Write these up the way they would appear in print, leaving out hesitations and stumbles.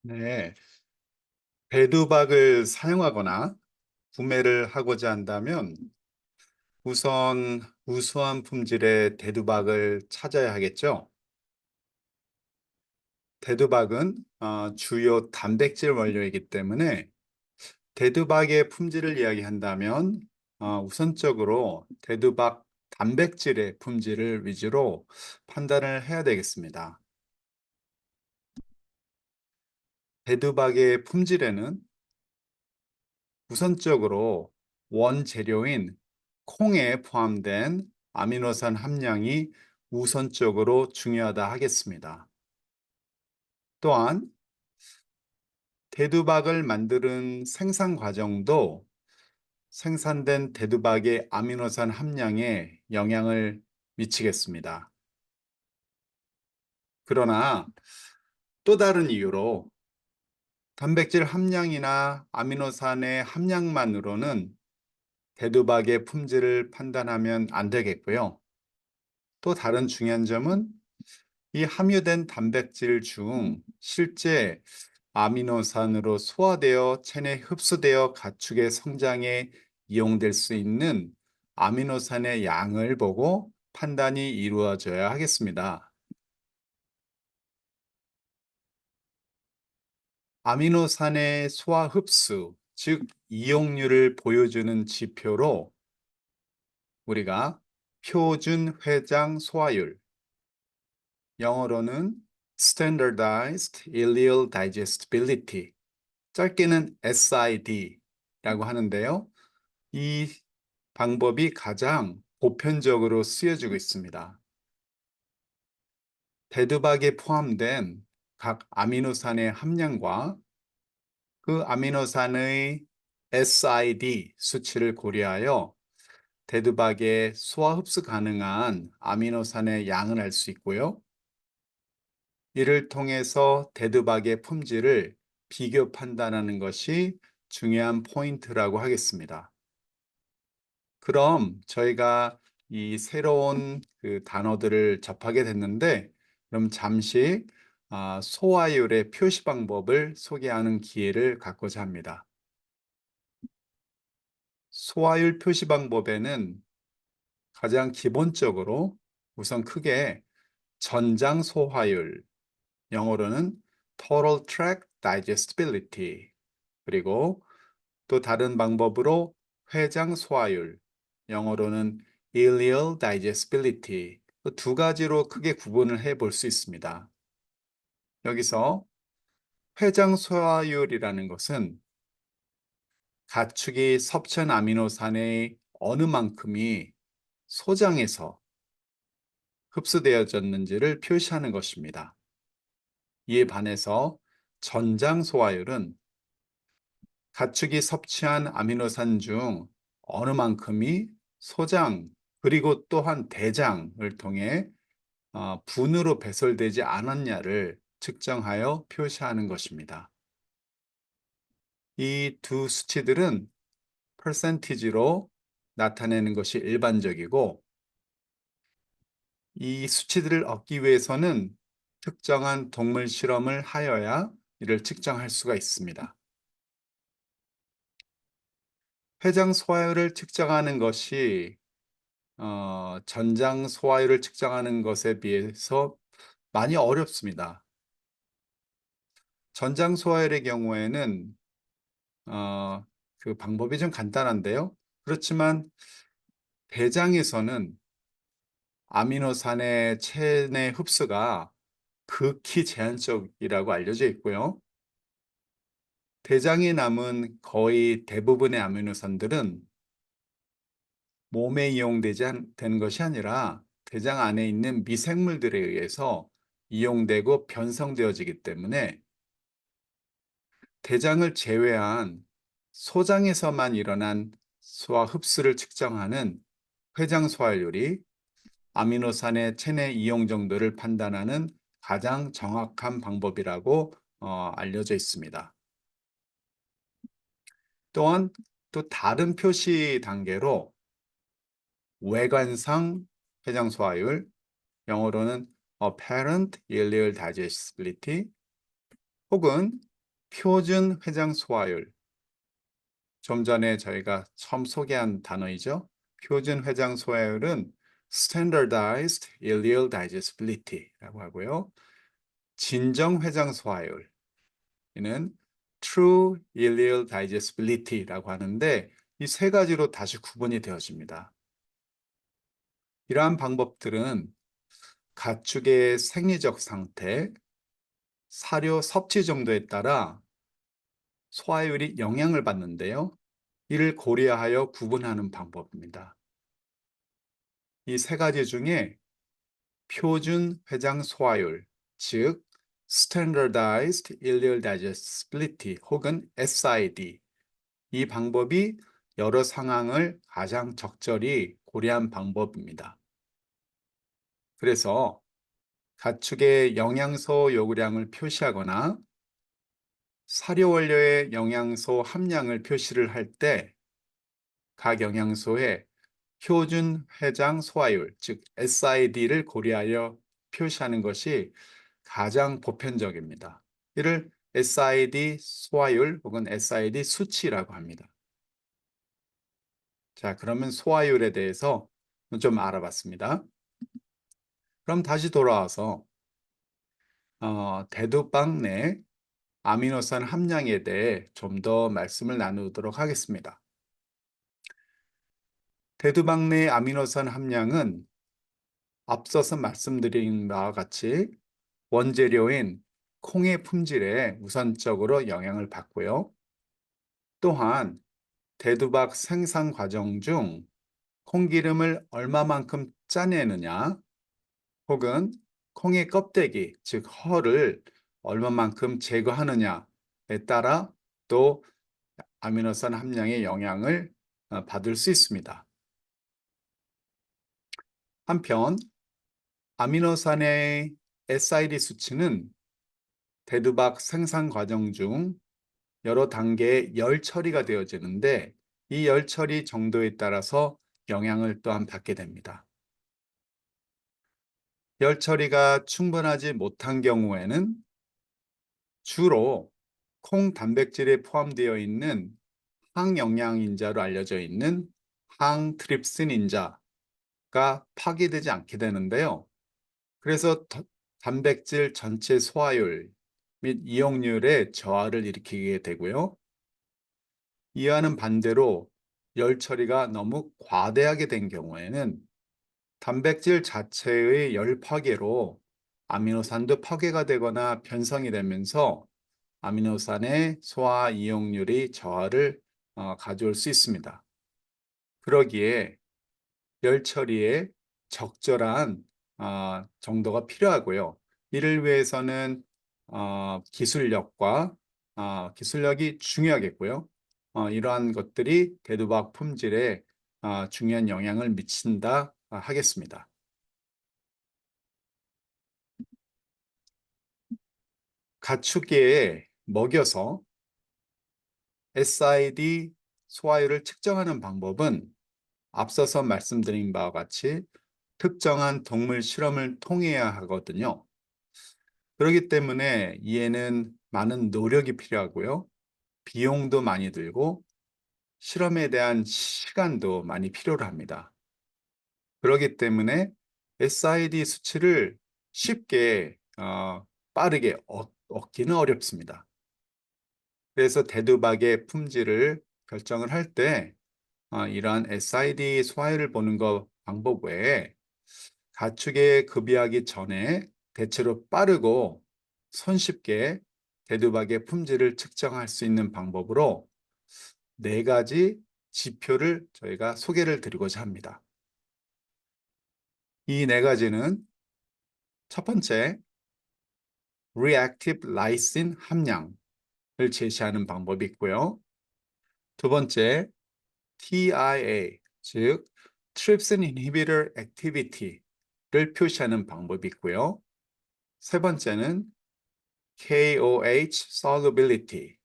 네, 배두박을 사용하거나 구매를 하고자 한다면 우선 우수한 품질의 대두박을 찾아야 하겠죠. 대두박은 주요 단백질 원료이기 때문에 대두박의 품질을 이야기한다면 우선적으로 대두박 단백질의 품질을 위주로 판단을 해야 되겠습니다. 대두박의 품질에는 우선적으로 원재료인 콩에 포함된 아미노산 함량이 우선적으로 중요하다 하겠습니다. 또한 대두박을 만드는 생산 과정도 생산된 대두박의 아미노산 함량에 영향을 미치겠습니다. 그러나 또 다른 이유로 단백질 함량이나 아미노산의 함량만으로는 대두박의 품질을 판단하면 안 되겠고요. 또 다른 중요한 점은 이 함유된 단백질 중 실제 아미노산으로 소화되어 체내 흡수되어 가축의 성장에 이용될 수 있는 아미노산의 양을 보고 판단이 이루어져야 하겠습니다. 아미노산의 소화 흡수, 즉 이용률을 보여주는 지표로 우리가 표준 회장 소화율, 영어로는 Standardized Ileal Digestibility, 짧게는 SID라고 하는데요. 이 방법이 가장 보편적으로 쓰여지고 있습니다. 대두박에 포함된 각 아미노산의 함량과 그 아미노산의 SID 수치를 고려하여 대두박의 소화 흡수 가능한 아미노산의 양을 알 수 있고요. 이를 통해서 대두박의 품질을 비교 판단하는 것이 중요한 포인트라고 하겠습니다. 그럼 저희가 이 새로운 그 단어들을 접하게 됐는데, 그럼 잠시 소화율의 표시 방법을 소개하는 기회를 갖고자 합니다. 소화율 표시 방법에는 가장 기본적으로 우선 크게 전장 소화율, 영어로는 Total Tract Digestibility, 그리고 또 다른 방법으로 회장 소화율, 영어로는 Ileal Digestibility, 두 가지로 크게 구분을 해 볼 수 있습니다. 여기서 회장 소화율이라는 것은 가축이 섭취한 아미노산의 어느 만큼이 소장에서 흡수되어졌는지를 표시하는 것입니다. 이에 반해서 전장 소화율은 가축이 섭취한 아미노산 중 어느 만큼이 소장 그리고 또한 대장을 통해 분으로 배설되지 않았냐를 측정하여 표시하는 것입니다. 이 두 수치들은 퍼센티지로 나타내는 것이 일반적이고, 이 수치들을 얻기 위해서는 특정한 동물 실험을 하여야 이를 측정할 수가 있습니다. 회장 소화율을 측정하는 것이 전장 소화율을 측정하는 것에 비해서 많이 어렵습니다. 전장 소화율의 경우에는 어, 그 방법이 좀 간단한데요. 그렇지만 대장에서는 아미노산의 체내 흡수가 극히 제한적이라고 알려져 있고요. 대장에 남은 거의 대부분의 아미노산들은 몸에 되는 것이 아니라 대장 안에 있는 미생물들에 의해서 이용되고 변성되어지기 때문에 대장을 제외한 소장에서만 일어난 소화 흡수를 측정하는 회장 소화율이 아미노산의 체내 이용 정도를 판단하는 가장 정확한 방법이라고 알려져 있습니다. 또한 또 다른 표시 단계로 외관상 회장 소화율, 영어로는 Apparent Ileal Digestibility, 혹은 표준 회장 소화율. 좀 전에 저희가 처음 소개한 단어이죠. 표준 회장 소화율은 standardized ileal digestibility라고 하고요. 진정 회장 소화율. 이는 true ileal digestibility라고 하는데 이 세 가지로 다시 구분이 되어집니다. 이러한 방법들은 가축의 생리적 상태, 사료 섭취 정도에 따라 소화율이 영향을 받는데요. 이를 고려하여 구분하는 방법입니다. 이 세 가지 중에 표준 회장 소화율, 즉 Standardized Ileal Digestibility 혹은 SID, 이 방법이 여러 상황을 가장 적절히 고려한 방법입니다. 그래서 가축의 영양소 요구량을 표시하거나 사료 원료의 영양소 함량을 표시를 할 때 각 영양소의 표준 회장 소화율, 즉 SID를 고려하여 표시하는 것이 가장 보편적입니다. 이를 SID 소화율 혹은 SID 수치라고 합니다. 자, 그러면 소화율에 대해서 좀 알아봤습니다. 그럼 다시 돌아와서 대두빵 내 아미노산 함량에 대해 좀 더 말씀을 나누도록 하겠습니다. 대두빵 내 아미노산 함량은 앞서서 말씀드린 바와 같이 원재료인 콩의 품질에 우선적으로 영향을 받고요. 또한 대두박 생산 과정 중 콩기름을 얼마만큼 짜내느냐 혹은 콩의 껍데기, 즉 허를 얼마만큼 제거하느냐에 따라 또 아미노산 함량의 영향을 받을 수 있습니다. 한편 아미노산의 SID 수치는 대두박 생산 과정 중 여러 단계의 열 처리가 되어지는데 이 열 처리 정도에 따라서 영향을 또한 받게 됩니다. 열 처리가 충분하지 못한 경우에는 주로 콩 단백질에 포함되어 있는 항영양인자로 알려져 있는 항트립신 인자가 파괴되지 않게 되는데요. 그래서 단백질 전체 소화율 및 이용률의 저하를 일으키게 되고요. 이와는 반대로 열 처리가 너무 과대하게 된 경우에는 단백질 자체의 열 파괴로 아미노산도 파괴가 되거나 변성이 되면서 아미노산의 소화 이용률이 저하를 가져올 수 있습니다. 그러기에 열 처리에 적절한 정도가 필요하고요. 이를 위해서는 기술력이 중요하겠고요. 이러한 것들이 대두박 품질에 중요한 영향을 미친다 하겠습니다. 가축에 먹여서 SID 소화율을 측정하는 방법은 앞서서 말씀드린 바와 같이 특정한 동물 실험을 통해야 하거든요. 그렇기 때문에 이에는 많은 노력이 필요하고요. 비용도 많이 들고 실험에 대한 시간도 많이 필요로 합니다. 그렇기 때문에 SID 수치를 쉽게 빠르게 얻기는 어렵습니다. 그래서 대두박의 품질을 결정을 할 때 이러한 SID 소화율을 보는 것 방법 외에 가축에 급여하기 전에 대체로 빠르고 손쉽게 대두박의 품질을 측정할 수 있는 방법으로 네 가지 지표를 저희가 소개를 드리고자 합니다. 이 네 가지는 첫 번째, reactive lysine 함량을 제시하는 방법이 있고요. 두 번째, TIA, 즉 Trypsin Inhibitor Activity를 표시하는 방법이 있고요. 세 번째는 KOH Solubility,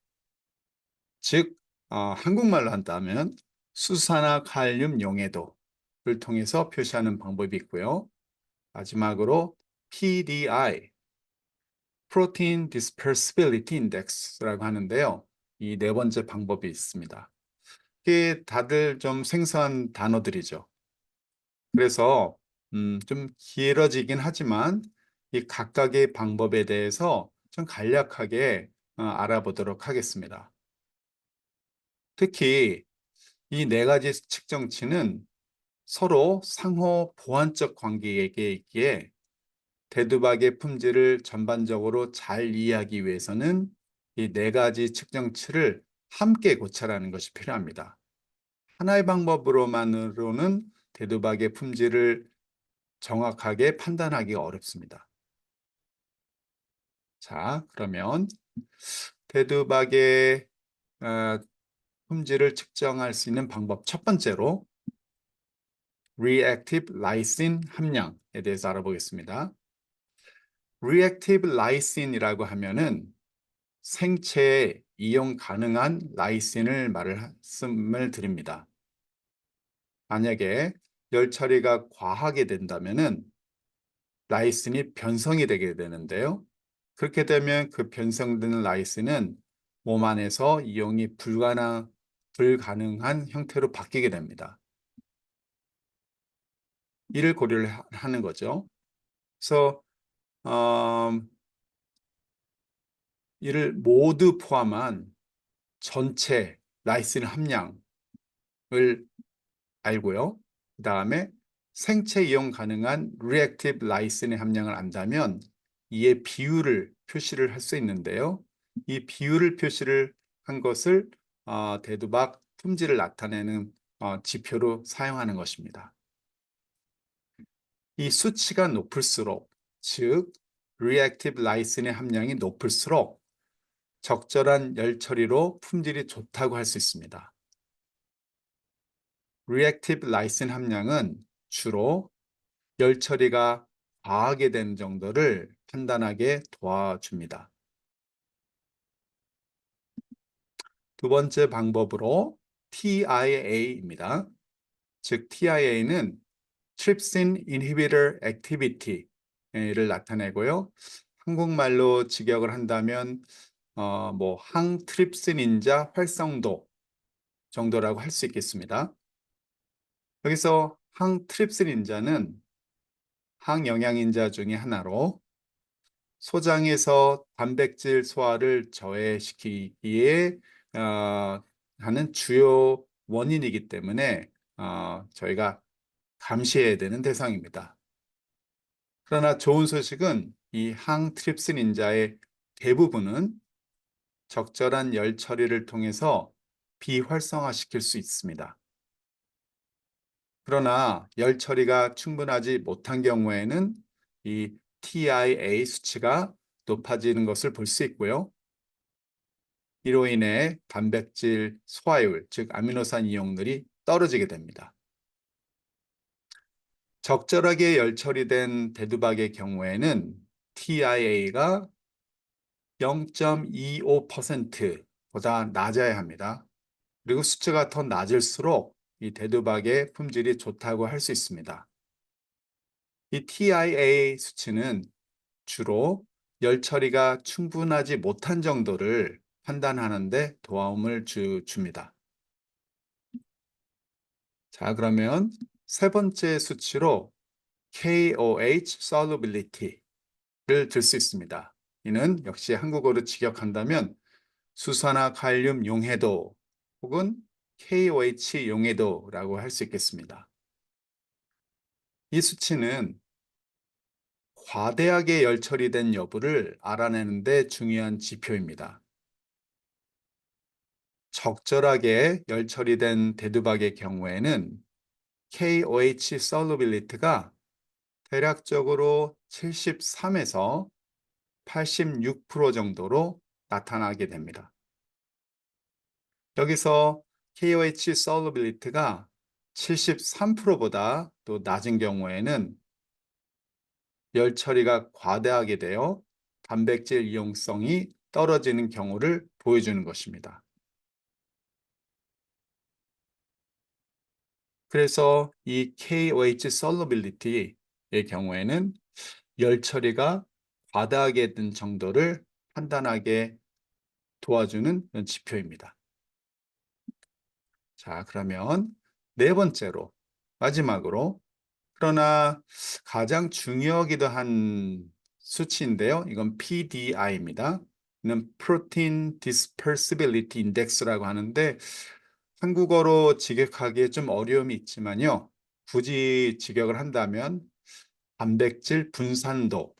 즉 한국말로 한다면 수산화칼륨 용해도를 통해서 표시하는 방법이 있고요. 마지막으로 PDI, Protein Dispersibility Index라고 하는데요. 이 네 번째 방법이 있습니다. 이게 다들 좀 생소한 단어들이죠. 그래서 좀 길어지긴 하지만 이 각각의 방법에 대해서 좀 간략하게 알아보도록 하겠습니다. 특히 이 네 가지 측정치는 서로 상호 보완적 관계에 있기에 대두박의 품질을 전반적으로 잘 이해하기 위해서는 이 네 가지 측정치를 함께 고찰하는 것이 필요합니다. 하나의 방법으로만으로는 대두박의 품질을 정확하게 판단하기가 어렵습니다. 자, 그러면 대두박의 어, 품질을 측정할 수 있는 방법 첫 번째로 reactive lysine 함량에 대해서 알아보겠습니다. reactive lysine이라고 하면은 생체에 이용 가능한 라이신을 말씀을 드립니다. 만약에 열 처리가 과하게 된다면은 라이신이 변성이 되게 되는데요. 그렇게 되면 그 변성된 라이신은 몸 안에서 이용이 불가능한 형태로 바뀌게 됩니다. 이를 고려를 하는 거죠. 그래서 어, 이를 모두 포함한 전체 라이신 함량을 알고요. 그 다음에 생체 이용 가능한 reactive 라이신의 함량을 안다면 이의 비율을 표시를 할 수 있는데요. 이 비율을 표시를 한 것을 대두박 품질을 나타내는 지표로 사용하는 것입니다. 이 수치가 높을수록, 즉 reactive 라이신의 함량이 높을수록 적절한 열 처리로 품질이 좋다고 할 수 있습니다. reactive 라이신 함량은 주로 열 처리가 과하게 된 정도를 판단하게 도와줍니다. 두 번째 방법으로 TIA입니다. 즉 TIA는 Trypsin Inhibitor Activity를 나타내고요. 한국말로 직역을 한다면 항트립신 인자 활성도 정도라고 할 수 있겠습니다. 여기서 항트립신 인자는 항영양인자 중의 하나로 소장에서 단백질 소화를 저해시키기에 하는 주요 원인이기 때문에 저희가 감시해야 되는 대상입니다. 그러나 좋은 소식은 이 항트립신 인자의 대부분은 적절한 열 처리를 통해서 비활성화시킬 수 있습니다. 그러나 열 처리가 충분하지 못한 경우에는 이 TIA 수치가 높아지는 것을 볼 수 있고요. 이로 인해 단백질 소화율, 즉 아미노산 이용률이 떨어지게 됩니다. 적절하게 열 처리된 대두박의 경우에는 TIA가 0.25%보다 낮아야 합니다. 그리고 수치가 더 낮을수록 이 대두박의 품질이 좋다고 할 수 있습니다. 이 TIA 수치는 주로 열 처리가 충분하지 못한 정도를 판단하는 데 도움을 줍니다. 자, 그러면 세 번째 수치로 KOH solubility를 들 수 있습니다. 이는 역시 한국어로 직역한다면 수산화 칼륨 용해도 혹은 KOH 용해도라고 할 수 있겠습니다. 이 수치는 과대하게 열 처리된 여부를 알아내는 데 중요한 지표입니다. 적절하게 열 처리된 대두박의 경우에는 KOH solubility가 대략적으로 73에서 86% 정도로 나타나게 됩니다. 여기서 KOH solubility가 73%보다 또 낮은 경우에는 열 처리가 과다하게 되어 단백질 이용성이 떨어지는 경우를 보여주는 것입니다. 그래서 이 KOH solubility의 경우에는 열 처리가 바닥에 든 정도를 판단하게 도와주는 그런 지표입니다. 자, 그러면 네 번째로, 마지막으로, 그러나 가장 중요하기도 한 수치인데요. 이건 PDI입니다. 이는 Protein Dispersibility Index라고 하는데 한국어로 직역하기에 좀 어려움이 있지만요. 굳이 직역을 한다면 단백질 분산도라고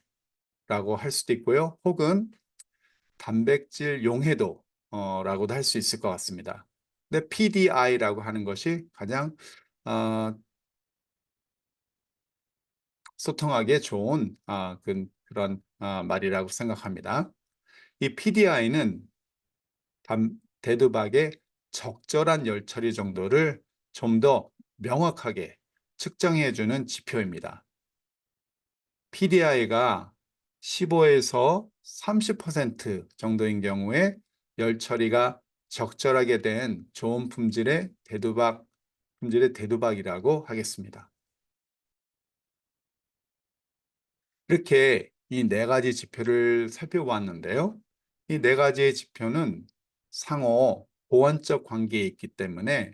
할 수도 있고요. 혹은 단백질 용해도라고도 할 수 있을 것 같습니다. 근데 PDI라고 하는 것이 가장 어, 소통하기에 좋은 그런 말이라고 생각합니다. 이 PDI는 대두박의 적절한 열 처리 정도를 좀 더 명확하게 측정해 주는 지표입니다. PDI가 15에서 30% 정도인 경우에 열 처리가 적절하게 된 좋은 품질의 대두박이라고 하겠습니다. 이렇게 이 네 가지 지표를 살펴보았는데요. 이 네 가지의 지표는 상호 보완적 관계에 있기 때문에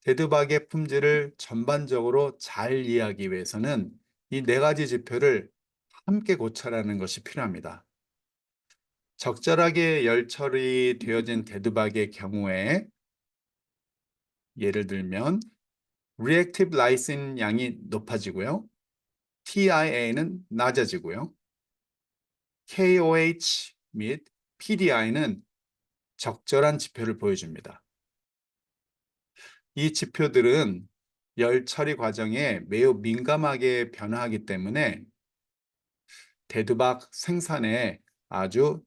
대두박의 품질을 전반적으로 잘 이해하기 위해서는 이 네 가지 지표를 함께 고찰하는 것이 필요합니다. 적절하게 열 처리되어진 대두박의 경우에 예를 들면 reactive lysine 양이 높아지고요. TIA는 낮아지고요. KOH 및 PDI는 적절한 지표를 보여줍니다. 이 지표들은 열 처리 과정에 매우 민감하게 변화하기 때문에 대두박 생산에 아주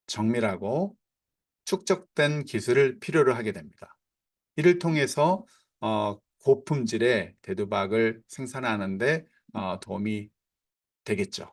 정밀하고 축적된 기술을 필요로 하게 됩니다. 이를 통해서 고품질의 대두박을 생산하는 데 도움이 되겠죠.